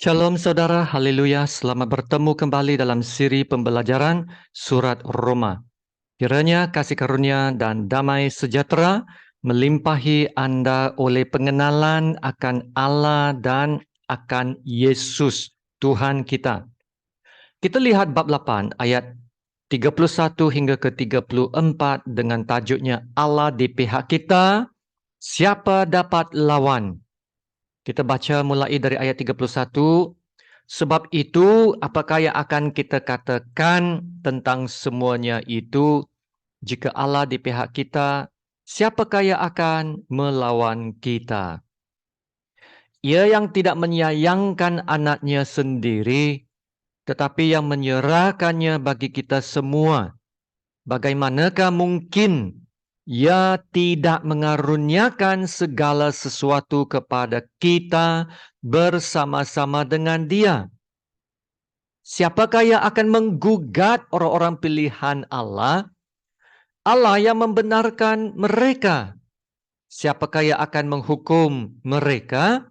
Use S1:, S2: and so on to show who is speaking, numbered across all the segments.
S1: Shalom saudara, haleluya, selamat bertemu kembali dalam siri pembelajaran surat Roma. Kiranya kasih karunia dan damai sejahtera melimpahi Anda oleh pengenalan akan Allah dan akan Yesus, Tuhan kita. Kita lihat bab 8 ayat 31 hingga ke 34 dengan tajuknya Allah di pihak kita, siapa dapat lawan? Kita baca mulai dari ayat 31. Sebab itu, apakah yang akan kita katakan tentang semuanya itu? Jika Allah di pihak kita, siapakah yang akan melawan kita? Ia yang tidak menyayangkan anaknya sendiri, tetapi yang menyerahkannya bagi kita semua. Bagaimanakah mungkin Ia tidak mengaruniakan segala sesuatu kepada kita bersama-sama dengan Dia? Siapakah yang akan menggugat orang-orang pilihan Allah? Allah yang membenarkan mereka. Siapakah yang akan menghukum mereka?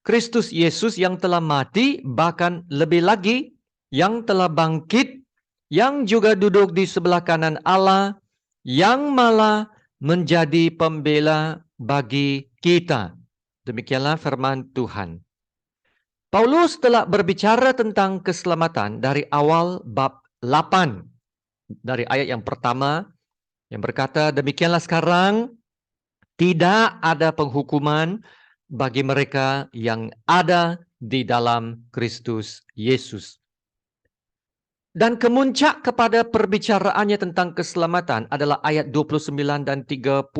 S1: Kristus Yesus yang telah mati, bahkan lebih lagi, yang telah bangkit, yang juga duduk di sebelah kanan Allah, yang malah menjadi pembela bagi kita. Demikianlah firman Tuhan. Paulus telah berbicara tentang keselamatan dari awal bab 8. Dari ayat yang pertama yang berkata, demikianlah sekarang tidak ada penghukuman bagi mereka yang ada di dalam Kristus Yesus. Dan kemuncak kepada perbicaraannya tentang keselamatan adalah ayat 29 dan 30.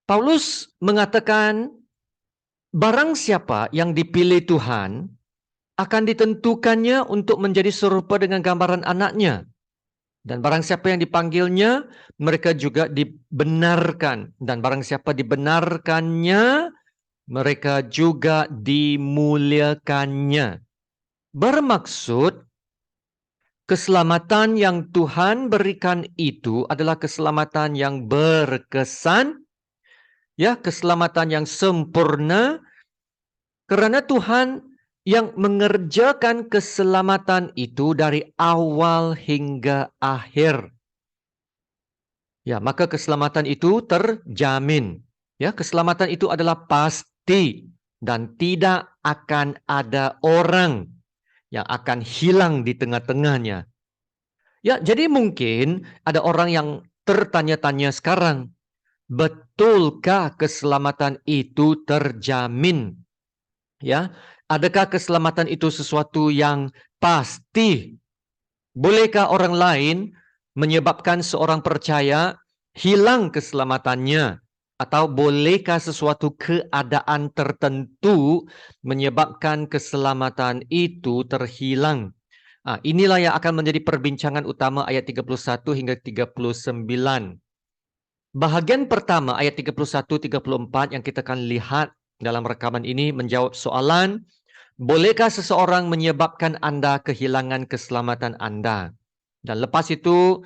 S1: Paulus mengatakan, barang siapa yang dipilih Tuhan akan ditentukannya untuk menjadi serupa dengan gambaran anaknya. Dan barang siapa yang dipanggilnya, mereka juga dibenarkan. Dan barang siapa dibenarkannya, mereka juga dimuliakannya. Bermaksud, keselamatan yang Tuhan berikan itu adalah keselamatan yang berkesan, ya, keselamatan yang sempurna, karena Tuhan yang mengerjakan keselamatan itu dari awal hingga akhir. Ya, maka keselamatan itu terjamin. Ya, keselamatan itu adalah pasti dan tidak akan ada orang yang akan hilang di tengah-tengahnya. Ya, jadi mungkin ada orang yang tertanya-tanya sekarang, betulkah keselamatan itu terjamin? Ya, adakah keselamatan itu sesuatu yang pasti? Bolehkah orang lain menyebabkan seorang percaya hilang keselamatannya? Atau bolehkah sesuatu keadaan tertentu menyebabkan keselamatan itu terhilang? Inilah yang akan menjadi perbincangan utama ayat 31 hingga 39. Bahagian pertama ayat 31-34 yang kita akan lihat dalam rekaman ini menjawab soalan, bolehkah seseorang menyebabkan Anda kehilangan keselamatan Anda? Dan lepas itu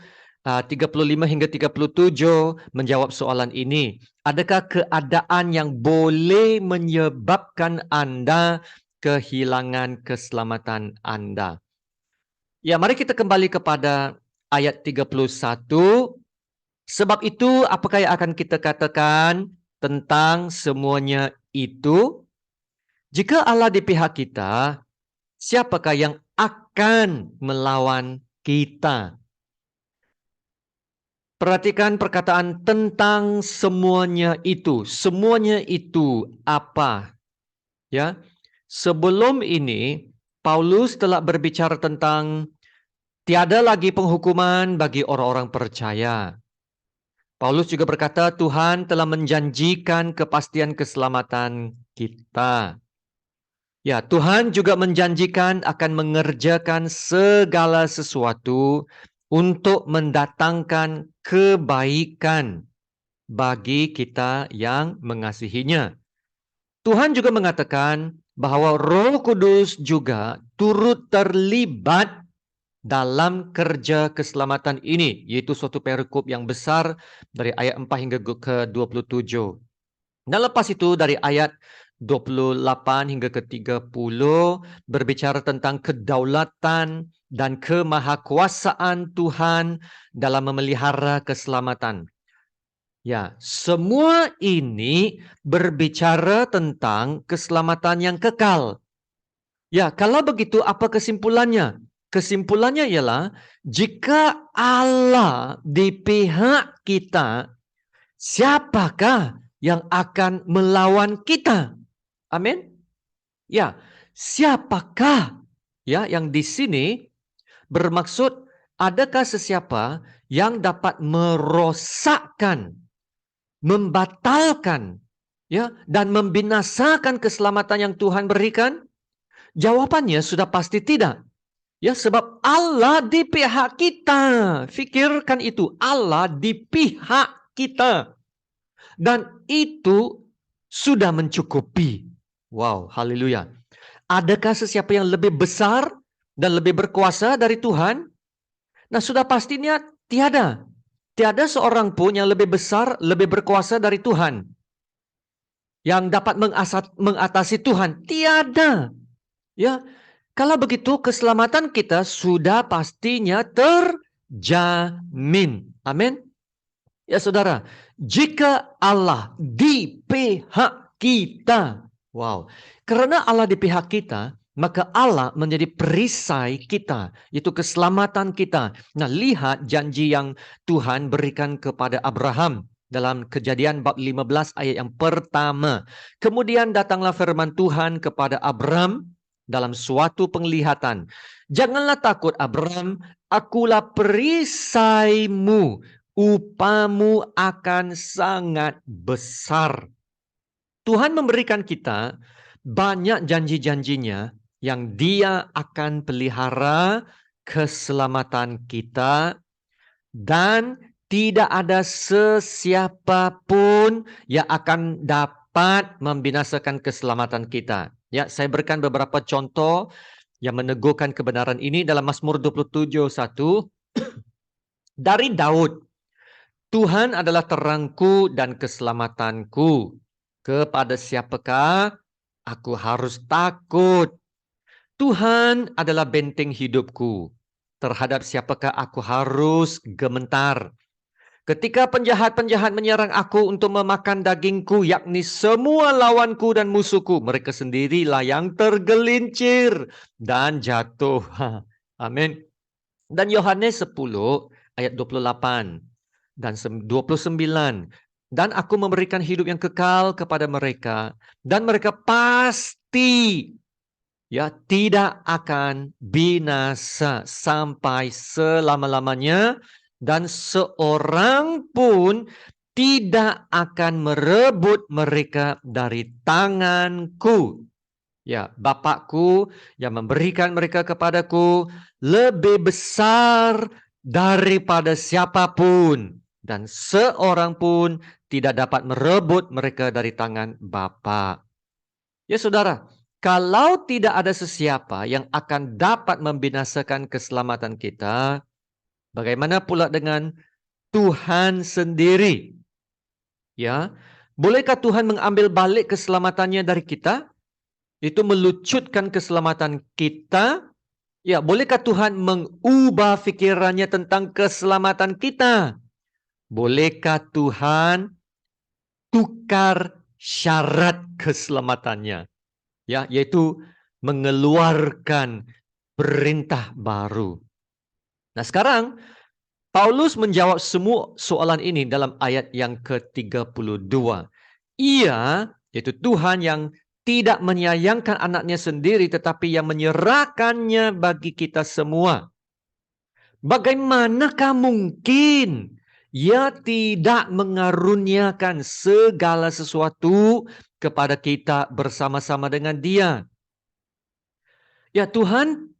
S1: 35 hingga 37 menjawab soalan ini. Adakah keadaan yang boleh menyebabkan Anda kehilangan keselamatan Anda? Ya, mari kita kembali kepada ayat 31. Sebab itu, apakah yang akan kita katakan tentang semuanya itu? Jika Allah di pihak kita, siapakah yang akan melawan kita? Perhatikan perkataan tentang semuanya itu. Semuanya itu apa? Ya. Sebelum ini, Paulus telah berbicara tentang tiada lagi penghukuman bagi orang-orang percaya. Paulus juga berkata Tuhan telah menjanjikan kepastian keselamatan kita. Ya, Tuhan juga menjanjikan akan mengerjakan segala sesuatu untuk mendatangkan kebaikan bagi kita yang mengasihinya. Tuhan juga mengatakan bahwa Roh Kudus juga turut terlibat dalam kerja keselamatan ini, yaitu suatu perikop yang besar dari ayat 4 hingga ke 27. Dan lepas itu dari ayat 28 hingga ke 30 berbicara tentang kedaulatan dan kemahakuasaan Tuhan dalam memelihara keselamatan. Ya, semua ini berbicara tentang keselamatan yang kekal. Ya, kalau begitu apa kesimpulannya? Kesimpulannya ialah jika Allah di pihak kita, siapakah yang akan melawan kita? Amin. Ya, siapakah ya yang di sini bermaksud adakah sesiapa yang dapat merosakkan, membatalkan ya dan membinasakan keselamatan yang Tuhan berikan? Jawabannya sudah pasti tidak. Ya, sebab Allah di pihak kita. Fikirkan itu, Allah di pihak kita. Dan itu sudah mencukupi. Wow, haleluya. Adakah sesiapa yang lebih besar dan lebih berkuasa dari Tuhan? Nah, sudah pastinya tiada. Tiada seorang pun yang lebih besar, lebih berkuasa dari Tuhan. Yang dapat mengatasi Tuhan. Tiada. Ya, kalau begitu keselamatan kita sudah pastinya terjamin. Amin. Ya saudara, jika Allah di pihak kita. Wow. Karena Allah di pihak kita, maka Allah menjadi perisai kita. Itu keselamatan kita. Nah, lihat janji yang Tuhan berikan kepada Abraham. Dalam Kejadian bab 15 ayat yang pertama. Kemudian datanglah firman Tuhan kepada Abraham dalam suatu penglihatan. Janganlah takut Abraham, akulah perisaimu, upamu akan sangat besar. Tuhan memberikan kita banyak janji-janjinya yang Dia akan pelihara keselamatan kita dan tidak ada sesiapapun yang akan dapat membinasakan keselamatan kita. Ya, saya berikan beberapa contoh yang meneguhkan kebenaran ini dalam Mazmur 27:1. Dari Daud, Tuhan adalah terangku dan keselamatanku. Kepada siapakah aku harus takut? Tuhan adalah benteng hidupku. Terhadap siapakah aku harus gemetar? Ketika penjahat-penjahat menyerang aku untuk memakan dagingku, yakni semua lawanku dan musuhku, mereka sendirilah yang tergelincir dan jatuh. Amin. Dan Yohanes 10 ayat 28 dan 29. Dan aku memberikan hidup yang kekal kepada mereka, dan mereka pasti ya tidak akan binasa sampai selama-lamanya, dan seorang pun tidak akan merebut mereka dari tanganku. Ya, Bapakku yang memberikan mereka kepadaku lebih besar daripada siapapun, dan seorang pun tidak dapat merebut mereka dari tangan Bapa. Ya saudara, kalau tidak ada sesiapa yang akan dapat membinasakan keselamatan kita, bagaimana pula dengan Tuhan sendiri? Ya, bolehkah Tuhan mengambil balik keselamatannya dari kita? Itu melucutkan keselamatan kita. Ya, bolehkah Tuhan mengubah fikirannya tentang keselamatan kita? Bolehkah Tuhan tukar syarat keselamatannya? Ya, yaitu mengeluarkan perintah baru. Nah, sekarang Paulus menjawab semua soalan ini dalam ayat yang ke-32. Ia, yaitu Tuhan yang tidak menyayangkan anaknya sendiri, tetapi yang menyerahkannya bagi kita semua. Bagaimanakah mungkin Ia tidak mengaruniakan segala sesuatu kepada kita bersama-sama dengan Dia? Ya, Tuhan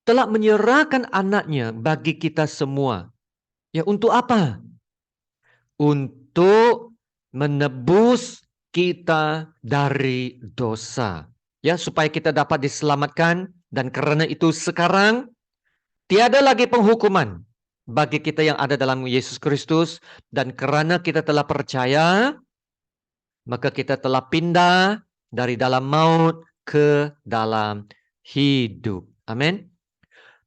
S1: telah menyerahkan anaknya bagi kita semua. Ya, untuk apa? Untuk menebus kita dari dosa. Ya, supaya kita dapat diselamatkan, dan karena itu sekarang tiada lagi penghukuman bagi kita yang ada dalam Yesus Kristus, dan karena kita telah percaya, maka kita telah pindah dari dalam maut ke dalam hidup. Amin.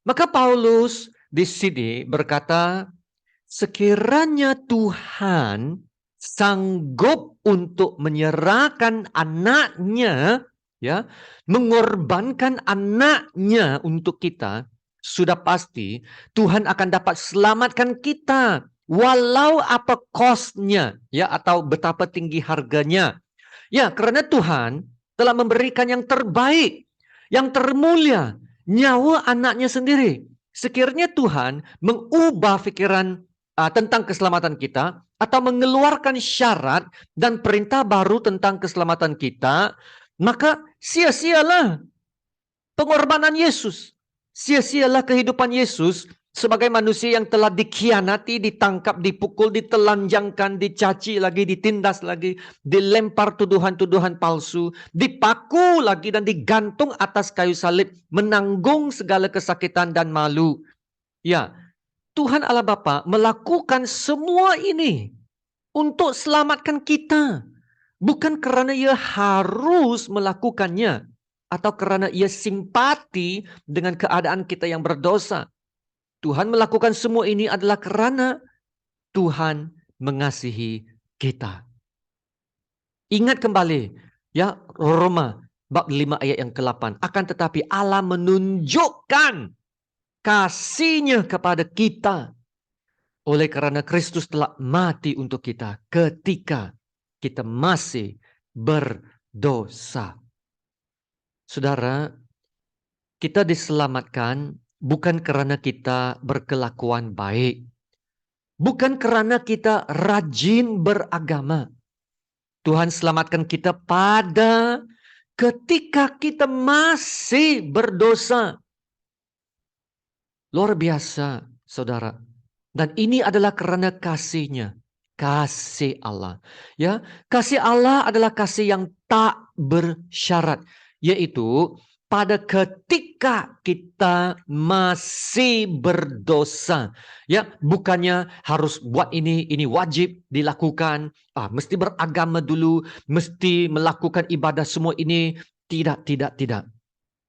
S1: Maka Paulus di sini berkata, sekiranya Tuhan sanggup untuk menyerahkan anaknya, ya, mengorbankan anaknya untuk kita, sudah pasti Tuhan akan dapat selamatkan kita, walau apa kosnya, ya, atau betapa tinggi harganya. Ya, karena Tuhan telah memberikan yang terbaik, yang termulia, nyawa anaknya sendiri. Sekiranya Tuhan mengubah pikiran tentang keselamatan kita, atau mengeluarkan syarat dan perintah baru tentang keselamatan kita, maka sia-sialah pengorbanan Yesus. Sia-sialah kehidupan Yesus sebagai manusia yang telah dikhianati, ditangkap, dipukul, ditelanjangkan, dicaci lagi, ditindas lagi, dilempar tuduhan-tuduhan palsu, dipaku lagi dan digantung atas kayu salib, menanggung segala kesakitan dan malu. Ya, Tuhan Allah Bapa melakukan semua ini untuk selamatkan kita. Bukan karena ia harus melakukannya, atau karena ia simpati dengan keadaan kita yang berdosa. Tuhan melakukan semua ini adalah karena Tuhan mengasihi kita. Ingat kembali, ya, Roma bab 5 ayat yang ke-8. Akan tetapi Allah menunjukkan kasih-Nya kepada kita oleh karena Kristus telah mati untuk kita ketika kita masih berdosa. Saudara, kita diselamatkan bukan karena kita berkelakuan baik. Bukan karena kita rajin beragama. Tuhan selamatkan kita pada ketika kita masih berdosa. Luar biasa, saudara. Dan ini adalah karena kasih-Nya. Kasih Allah. Ya, kasih Allah adalah kasih yang tak bersyarat, yaitu pada ketika kita masih berdosa. Ya, bukannya harus buat ini wajib dilakukan, mesti beragama dulu, mesti melakukan ibadah semua ini. Tidak.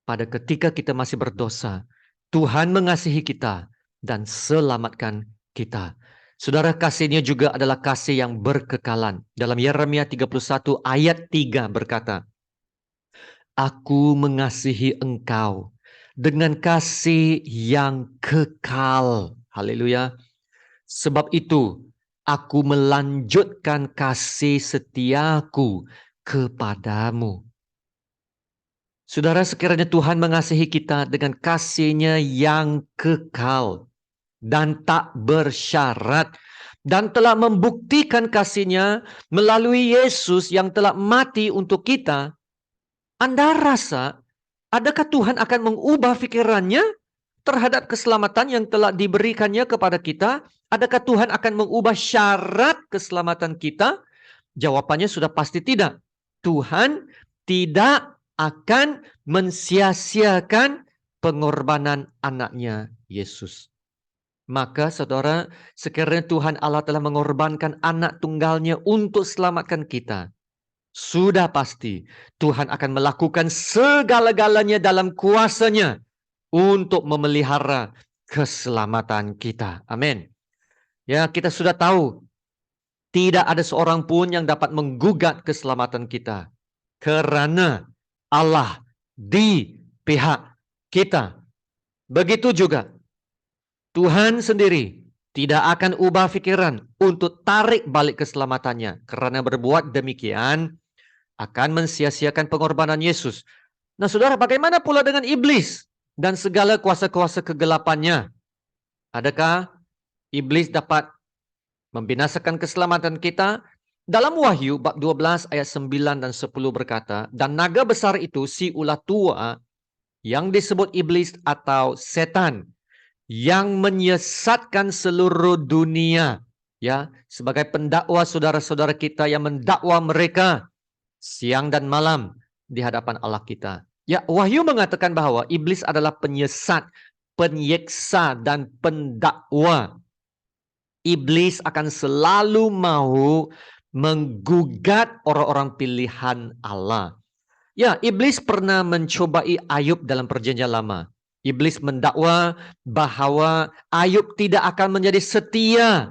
S1: Pada ketika kita masih berdosa, Tuhan mengasihi kita dan selamatkan kita. Saudara, kasih-Nya juga adalah kasih yang berkekalan. Dalam Yeremia 31 ayat 3 berkata, Aku mengasihi engkau dengan kasih yang kekal. Haleluya. Sebab itu, aku melanjutkan kasih setiaku kepadamu. Saudara, sekiranya Tuhan mengasihi kita dengan kasih-Nya yang kekal dan tak bersyarat, dan telah membuktikan kasih-Nya melalui Yesus yang telah mati untuk kita, Anda rasa adakah Tuhan akan mengubah pikirannya terhadap keselamatan yang telah diberikannya kepada kita? Adakah Tuhan akan mengubah syarat keselamatan kita? Jawabannya sudah pasti tidak. Tuhan tidak akan mensia-siakan pengorbanan anaknya Yesus. Maka saudara, sekiranya Tuhan Allah telah mengorbankan anak tunggalnya untuk selamatkan kita, sudah pasti Tuhan akan melakukan segala-galanya dalam kuasa-Nya untuk memelihara keselamatan kita. Amin. Ya, kita sudah tahu tidak ada seorang pun yang dapat menggugat keselamatan kita, karena Allah di pihak kita. Begitu juga Tuhan sendiri tidak akan ubah pikiran untuk tarik balik keselamatannya, karena berbuat demikian akan mensia-siakan pengorbanan Yesus. Nah, saudara, bagaimana pula dengan iblis dan segala kuasa-kuasa kegelapannya? Adakah iblis dapat membinasakan keselamatan kita? Dalam Wahyu bab 12 ayat 9 dan 10 berkata, dan naga besar itu si ulah tua yang disebut iblis atau setan, yang menyesatkan seluruh dunia, ya, sebagai pendakwa saudara-saudara kita yang mendakwa mereka siang dan malam di hadapan Allah kita. Ya, Wahyu mengatakan bahwa iblis adalah penyesat, penyiksa dan pendakwa. Iblis akan selalu mau menggugat orang-orang pilihan Allah. Ya, iblis pernah mencobai Ayub dalam perjanjian lama. Iblis mendakwa bahwa Ayub tidak akan menjadi setia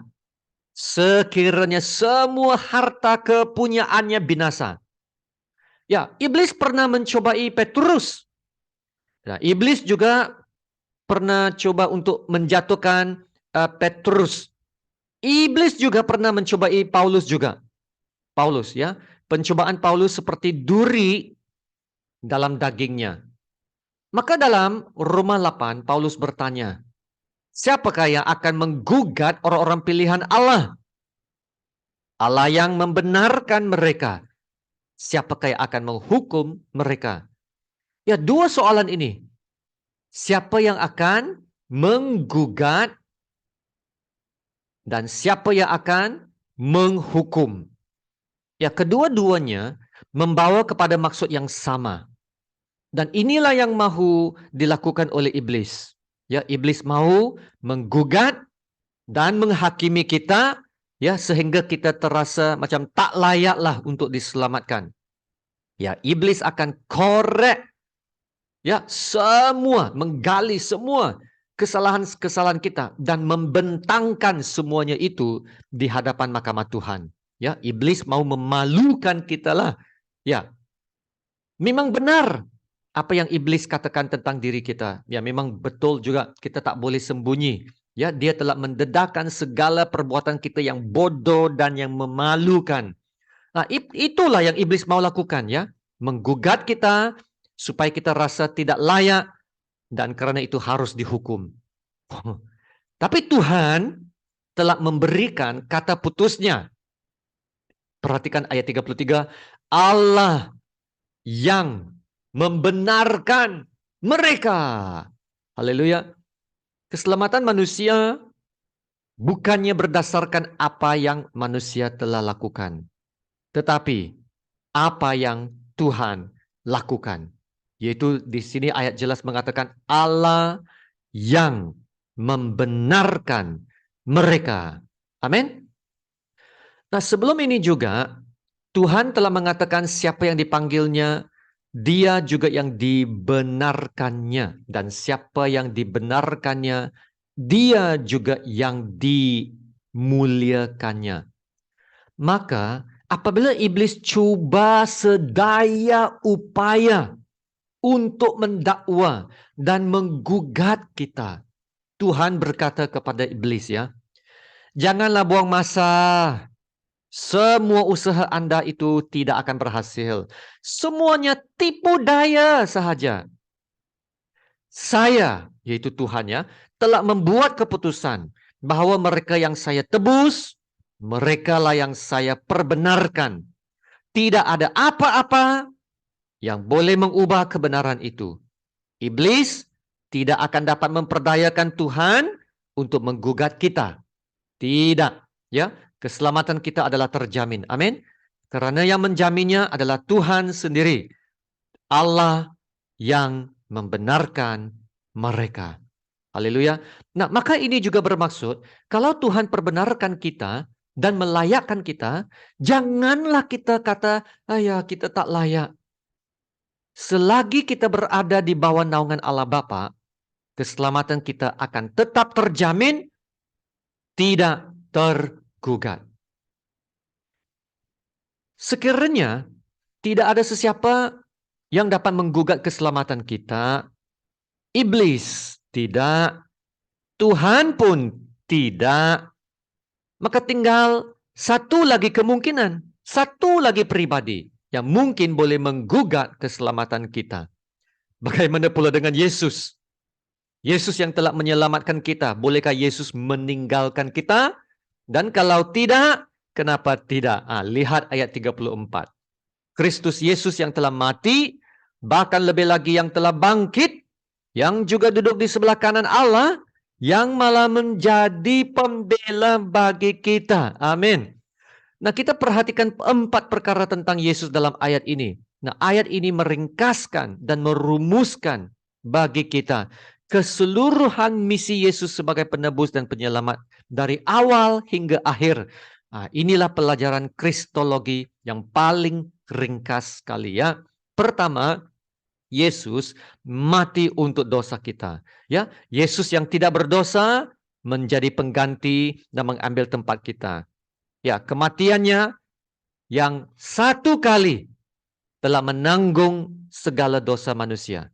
S1: sekiranya semua harta kepunyaannya binasa. Ya, iblis pernah mencobai Petrus. Nah, iblis juga pernah coba untuk menjatuhkan Petrus. Iblis juga pernah mencobai Paulus juga. Paulus ya, pencobaan Paulus seperti duri dalam dagingnya. Maka dalam Roma 8 Paulus bertanya, siapakah yang akan menggugat orang-orang pilihan Allah? Allah yang membenarkan mereka. Siapakah yang akan menghukum mereka? Ya, dua soalan ini. Siapa yang akan menggugat dan siapa yang akan menghukum? Ya, kedua-duanya membawa kepada maksud yang sama. Dan inilah yang mahu dilakukan oleh iblis. Ya, iblis mau menggugat dan menghakimi kita, ya, sehingga kita terasa macam tak layaklah untuk diselamatkan. Ya, iblis akan korek, ya, semua, menggali semua kesalahan-kesalahan kita dan membentangkan semuanya itu di hadapan mahkamah Tuhan. Ya, iblis mau memalukan kita lah. Ya, memang benar apa yang iblis katakan tentang diri kita. Ya, memang betul juga, kita tak boleh sembunyi. Ya, dia telah mendedahkan segala perbuatan kita yang bodoh dan yang memalukan. Nah, itulah yang iblis mau lakukan, ya. Menggugat kita supaya kita rasa tidak layak dan karena itu harus dihukum. Tapi Tuhan telah memberikan kata putusnya. Perhatikan ayat 33. Allah yang membenarkan mereka. Haleluya. Keselamatan manusia bukannya berdasarkan apa yang manusia telah lakukan, tetapi apa yang Tuhan lakukan. Yaitu di sini ayat jelas mengatakan Allah yang membenarkan mereka. Amin. Nah, sebelum ini juga Tuhan telah mengatakan siapa yang dipanggilnya, dia juga yang dibenarkannya. Dan siapa yang dibenarkannya, dia juga yang dimuliakannya. Maka apabila iblis coba sedaya upaya untuk mendakwa dan menggugat kita, Tuhan berkata kepada iblis, ya, janganlah buang masa. Semua usaha Anda itu tidak akan berhasil. Semuanya tipu daya sahaja. Saya, yaitu Tuhan, ya, telah membuat keputusan bahwa mereka yang saya tebus, mereka lah yang saya perbenarkan. Tidak ada apa-apa yang boleh mengubah kebenaran itu. Iblis tidak akan dapat memperdayakan Tuhan untuk menggugat kita. Tidak, ya. Keselamatan kita adalah terjamin. Amin. Karena yang menjaminnya adalah Tuhan sendiri. Allah yang membenarkan mereka. Haleluya. Nah, maka ini juga bermaksud, kalau Tuhan perbenarkan kita dan melayakkan kita, janganlah kita kata, ya kita tak layak. Selagi kita berada di bawah naungan Allah Bapa, keselamatan kita akan tetap terjamin, tidak tergugat. Sekiranya tidak ada sesiapa yang dapat menggugat keselamatan kita, iblis tidak, Tuhan pun tidak, maka tinggal satu lagi kemungkinan, satu lagi pribadi yang mungkin boleh menggugat keselamatan kita. Bagaimana pula dengan Yesus? Yesus yang telah menyelamatkan kita, bolehkah Yesus meninggalkan kita? Dan kalau tidak, kenapa tidak? Lihat ayat 34. Kristus Yesus yang telah mati, bahkan lebih lagi yang telah bangkit, yang juga duduk di sebelah kanan Allah, yang malah menjadi pembela bagi kita. Amin. Nah, kita perhatikan 4 perkara tentang Yesus dalam ayat ini. Nah, ayat ini meringkaskan dan merumuskan bagi kita keseluruhan misi Yesus sebagai penebus dan penyelamat dari awal hingga akhir. Inilah pelajaran kristologi yang paling ringkas sekali, ya. Pertama, Yesus mati untuk dosa kita. Ya, Yesus yang tidak berdosa menjadi pengganti dan mengambil tempat kita. Ya, kematiannya yang satu kali telah menanggung segala dosa manusia.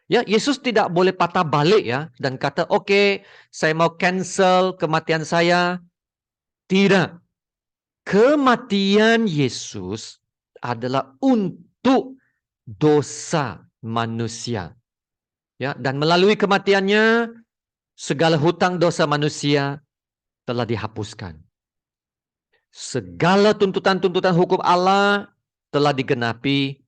S1: Ya, Yesus tidak boleh patah balik ya dan kata, "Oke, saya mau cancel kematian saya." Tidak. Kematian Yesus adalah untuk dosa manusia. Ya, dan melalui kematiannya segala hutang dosa manusia telah dihapuskan. Segala tuntutan-tuntutan hukum Allah telah digenapi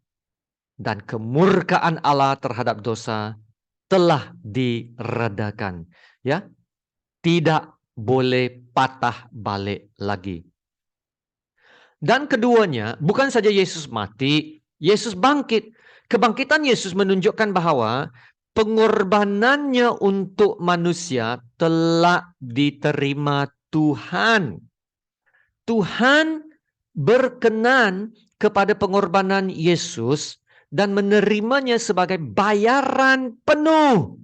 S1: dan kemurkaan Allah terhadap dosa telah diredakan. Ya, tidak boleh patah balik lagi. Dan keduanya, bukan saja Yesus mati, Yesus bangkit. Kebangkitan Yesus menunjukkan bahwa pengorbanannya untuk manusia telah diterima Tuhan. Tuhan berkenan kepada pengorbanan Yesus dan menerimanya sebagai bayaran penuh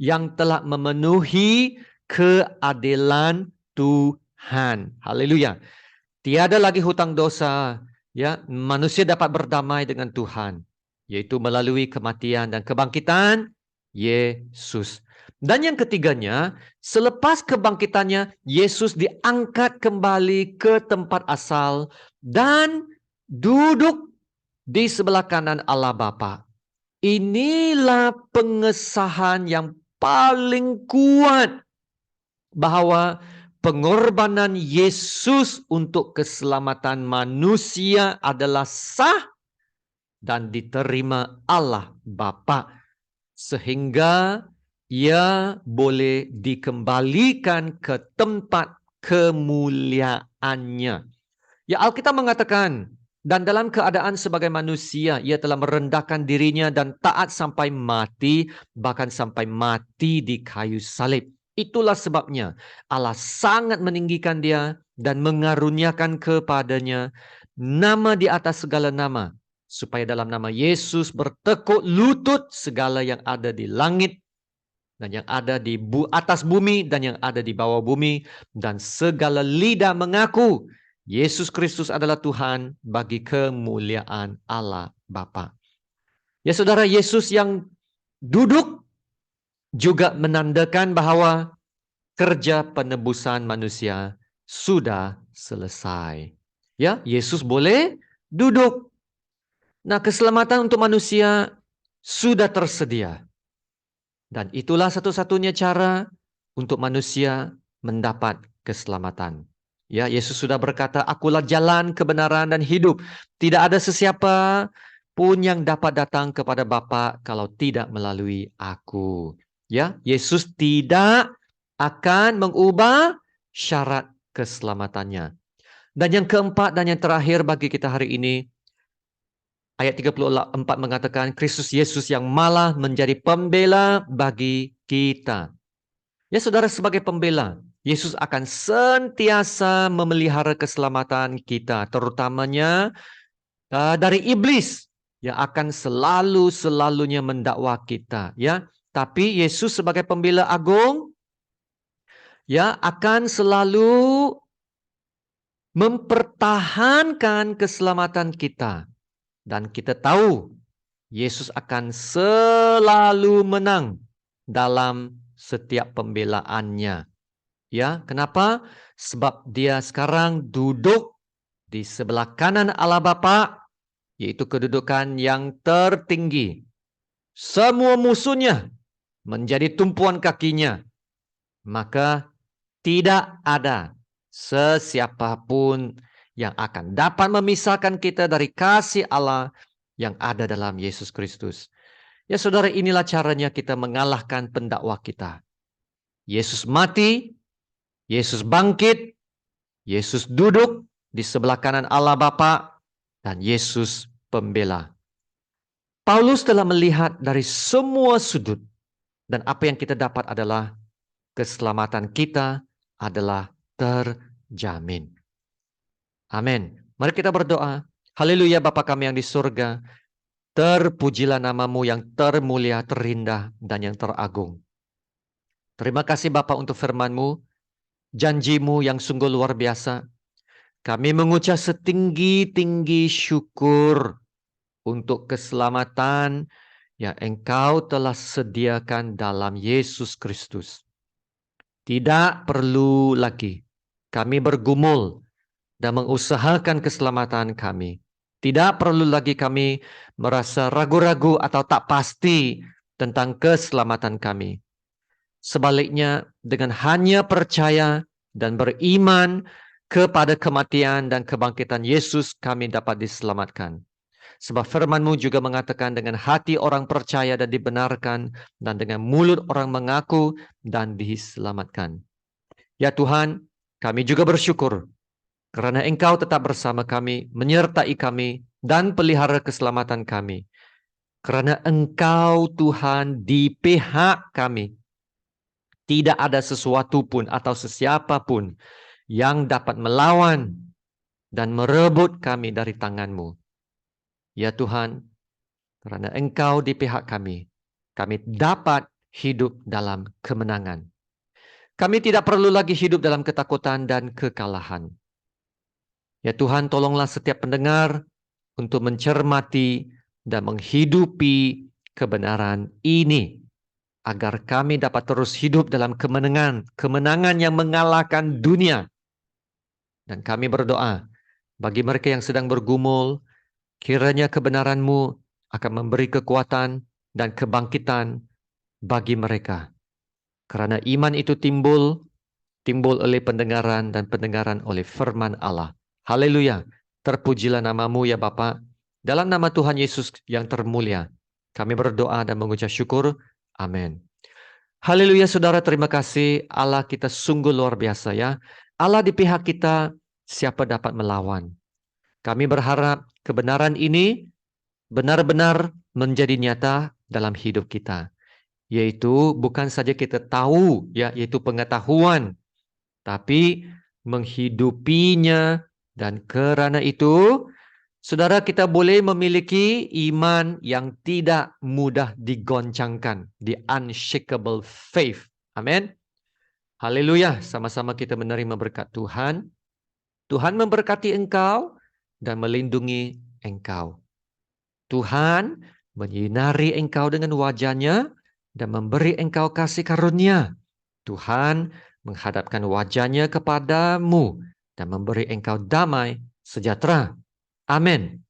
S1: yang telah memenuhi keadilan Tuhan. Haleluya. Tiada lagi hutang dosa, ya. Manusia dapat berdamai dengan Tuhan, yaitu melalui kematian dan kebangkitan Yesus. Dan yang ketiganya, selepas kebangkitannya, Yesus diangkat kembali ke tempat asal dan duduk di sebelah kanan Allah Bapa. Inilah pengesahan yang paling kuat bahwa pengorbanan Yesus untuk keselamatan manusia adalah sah dan diterima Allah Bapa, sehingga ia boleh dikembalikan ke tempat kemuliaannya. Ya, Alkitab mengatakan, dan dalam keadaan sebagai manusia, ia telah merendahkan dirinya dan taat sampai mati, bahkan sampai mati di kayu salib. Itulah sebabnya Allah sangat meninggikan dia dan mengaruniakan kepadanya nama di atas segala nama, supaya dalam nama Yesus bertekuk lutut segala yang ada di langit dan yang ada di atas bumi dan yang ada di bawah bumi, dan segala lidah mengaku Yesus Kristus adalah Tuhan bagi kemuliaan Allah Bapa. Ya saudara, Yesus yang duduk juga menandakan bahwa kerja penebusan manusia sudah selesai. Ya, Yesus boleh duduk. Nah, keselamatan untuk manusia sudah tersedia. Dan itulah satu-satunya cara untuk manusia mendapat keselamatan. Ya, Yesus sudah berkata, "Akulah jalan, kebenaran, dan hidup. Tidak ada sesiapa pun yang dapat datang kepada Bapa kalau tidak melalui aku." Ya, Yesus tidak akan mengubah syarat keselamatannya. Dan yang keempat dan yang terakhir bagi kita hari ini, ayat 34 mengatakan Kristus Yesus yang malah menjadi pembela bagi kita. Ya saudara, sebagai pembela, Yesus akan sentiasa memelihara keselamatan kita, terutamanya dari iblis yang akan selalunya mendakwa kita, ya. Tapi Yesus sebagai pembela agung, ya, akan selalu mempertahankan keselamatan kita. Dan kita tahu Yesus akan selalu menang dalam setiap pembelaannya. Ya, kenapa? Sebab dia sekarang duduk di sebelah kanan Allah Bapa, yaitu kedudukan yang tertinggi. Semua musuhnya menjadi tumpuan kakinya. Maka tidak ada sesiapapun yang akan dapat memisahkan kita dari kasih Allah yang ada dalam Yesus Kristus. Ya saudara, inilah caranya kita mengalahkan pendakwa kita. Yesus mati, Yesus bangkit, Yesus duduk di sebelah kanan Allah Bapa, dan Yesus pembela. Paulus telah melihat dari semua sudut, dan apa yang kita dapat adalah keselamatan kita adalah terjamin. Amin. Mari kita berdoa. Haleluya Bapa kami yang di surga. Terpujilah namamu yang termulia, terindah, dan yang teragung. Terima kasih Bapa untuk firman-Mu, janji-Mu yang sungguh luar biasa. Kami mengucap setinggi-tinggi syukur untuk keselamatan yang Engkau telah sediakan dalam Yesus Kristus. Tidak perlu lagi kami bergumul dan mengusahakan keselamatan kami. Tidak perlu lagi kami merasa ragu-ragu atau tak pasti tentang keselamatan kami. Sebaliknya, dengan hanya percaya dan beriman kepada kematian dan kebangkitan Yesus, kami dapat diselamatkan. Sebab firman-Mu juga mengatakan dengan hati orang percaya dan dibenarkan, dan dengan mulut orang mengaku dan diselamatkan. Ya Tuhan, kami juga bersyukur karena Engkau tetap bersama kami, menyertai kami, dan pelihara keselamatan kami. Karena Engkau Tuhan di pihak kami, tidak ada sesuatu pun atau sesiapa pun yang dapat melawan dan merebut kami dari tangan-Mu. Ya Tuhan, karena Engkau di pihak kami dapat hidup dalam kemenangan. Kami tidak perlu lagi hidup dalam ketakutan dan kekalahan. Ya Tuhan, tolonglah setiap pendengar untuk mencermati dan menghidupi kebenaran ini, agar kami dapat terus hidup dalam kemenangan yang mengalahkan dunia. Dan kami berdoa, bagi mereka yang sedang bergumul, kiranya kebenaran-Mu akan memberi kekuatan dan kebangkitan bagi mereka. Karena iman itu timbul oleh pendengaran dan pendengaran oleh firman Allah. Haleluya. Terpujilah namamu ya Bapa. Dalam nama Tuhan Yesus yang termulia, kami berdoa dan mengucap syukur. Amin. Haleluya saudara, terima kasih. Allah kita sungguh luar biasa ya. Allah di pihak kita, siapa dapat melawan? Kami berharap kebenaran ini benar-benar menjadi nyata dalam hidup kita. Yaitu bukan saja kita tahu, ya, yaitu pengetahuan, tapi menghidupinya. Dan karena itu, saudara, kita boleh memiliki iman yang tidak mudah digoncangkan, the unshakable faith. Amin. Haleluya, sama-sama kita menerima berkat Tuhan. Tuhan memberkati engkau dan melindungi engkau. Tuhan menyinari engkau dengan wajah-Nya dan memberi engkau kasih karunia. Tuhan menghadapkan wajah-Nya kepadamu dan memberi engkau damai sejahtera. Amin.